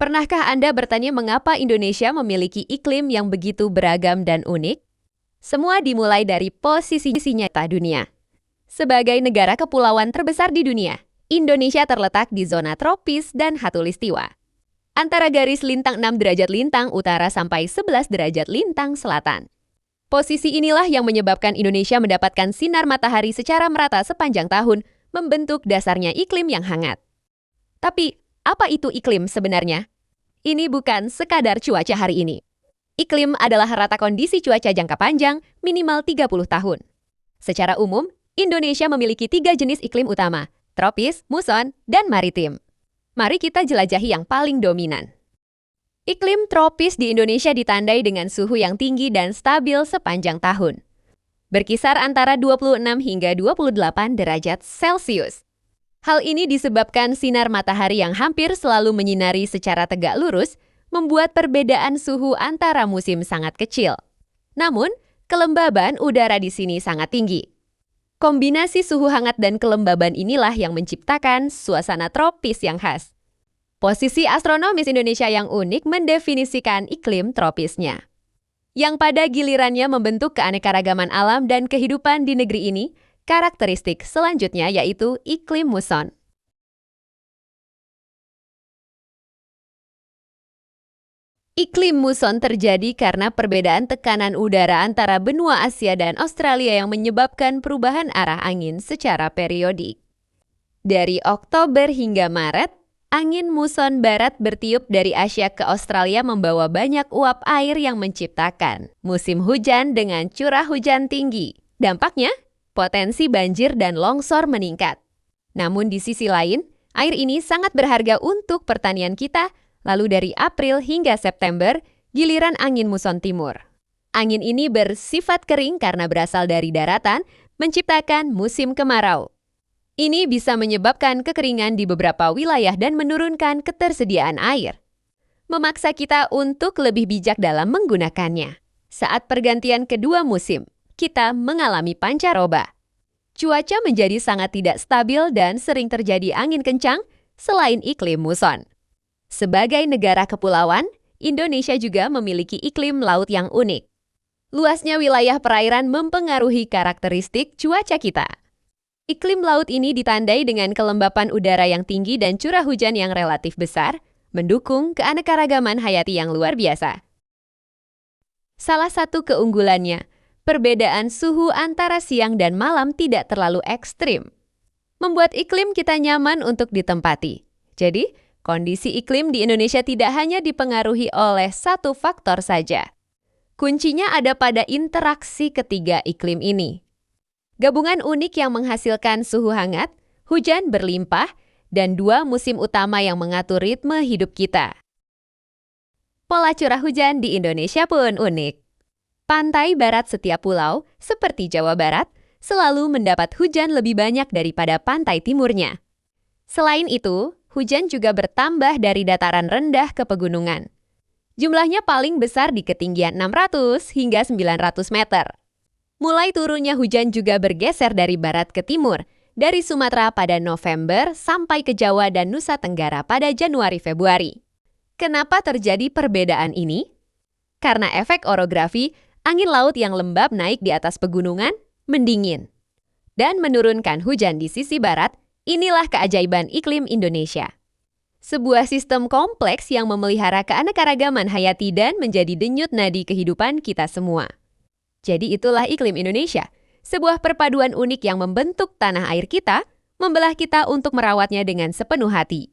Pernahkah Anda bertanya mengapa Indonesia memiliki iklim yang begitu beragam dan unik? Semua dimulai dari posisinya di dunia. Sebagai negara kepulauan terbesar di dunia, Indonesia terletak di zona tropis dan khatulistiwa. Antara garis lintang 6 derajat lintang utara sampai 11 derajat lintang selatan. Posisi inilah yang menyebabkan Indonesia mendapatkan sinar matahari secara merata sepanjang tahun, membentuk dasarnya iklim yang hangat. Tapi, apa itu iklim sebenarnya? Ini bukan sekadar cuaca hari ini. Iklim adalah rata kondisi cuaca jangka panjang minimal 30 tahun. Secara umum, Indonesia memiliki 3 jenis iklim utama, tropis, muson, dan maritim. Mari kita jelajahi yang paling dominan. Iklim tropis di Indonesia ditandai dengan suhu yang tinggi dan stabil sepanjang tahun. Berkisar antara 26 hingga 28 derajat Celcius. Hal ini disebabkan sinar matahari yang hampir selalu menyinari secara tegak lurus, membuat perbedaan suhu antara musim sangat kecil. Namun, kelembaban udara di sini sangat tinggi. Kombinasi suhu hangat dan kelembaban inilah yang menciptakan suasana tropis yang khas. Posisi astronomis Indonesia yang unik mendefinisikan iklim tropisnya, yang pada gilirannya membentuk keanekaragaman alam dan kehidupan di negeri ini. Karakteristik selanjutnya yaitu iklim muson. Iklim muson terjadi karena perbedaan tekanan udara antara benua Asia dan Australia yang menyebabkan perubahan arah angin secara periodik. Dari Oktober hingga Maret, angin muson barat bertiup dari Asia ke Australia membawa banyak uap air yang menciptakan musim hujan dengan curah hujan tinggi. Dampaknya, potensi banjir dan longsor meningkat. Namun di sisi lain, air ini sangat berharga untuk pertanian kita, lalu dari April hingga September, giliran angin muson timur. Angin ini bersifat kering karena berasal dari daratan, menciptakan musim kemarau. Ini bisa menyebabkan kekeringan di beberapa wilayah dan menurunkan ketersediaan air. Memaksa kita untuk lebih bijak dalam menggunakannya. Saat pergantian kedua musim, kita mengalami pancaroba. Cuaca menjadi sangat tidak stabil dan sering terjadi angin kencang selain iklim muson. Sebagai negara kepulauan, Indonesia juga memiliki iklim laut yang unik. Luasnya wilayah perairan mempengaruhi karakteristik cuaca kita. Iklim laut ini ditandai dengan kelembapan udara yang tinggi dan curah hujan yang relatif besar, mendukung keanekaragaman hayati yang luar biasa. Salah satu keunggulannya, perbedaan suhu antara siang dan malam tidak terlalu ekstrim, membuat iklim kita nyaman untuk ditempati. Jadi, kondisi iklim di Indonesia tidak hanya dipengaruhi oleh satu faktor saja. Kuncinya ada pada interaksi ketiga iklim ini. Gabungan unik yang menghasilkan suhu hangat, hujan berlimpah, dan 2 musim utama yang mengatur ritme hidup kita. Pola curah hujan di Indonesia pun unik. Pantai barat setiap pulau, seperti Jawa Barat, selalu mendapat hujan lebih banyak daripada pantai timurnya. Selain itu, hujan juga bertambah dari dataran rendah ke pegunungan. Jumlahnya paling besar di ketinggian 600 hingga 900 meter. Mulai turunnya hujan juga bergeser dari barat ke timur, dari Sumatera pada November sampai ke Jawa dan Nusa Tenggara pada Januari-Februari. Kenapa terjadi perbedaan ini? Karena efek orografi, angin laut yang lembab naik di atas pegunungan, mendingin. Dan menurunkan hujan di sisi barat, inilah keajaiban iklim Indonesia. Sebuah sistem kompleks yang memelihara keanekaragaman hayati dan menjadi denyut nadi kehidupan kita semua. Jadi itulah iklim Indonesia, sebuah perpaduan unik yang membentuk tanah air kita, membelah kita untuk merawatnya dengan sepenuh hati.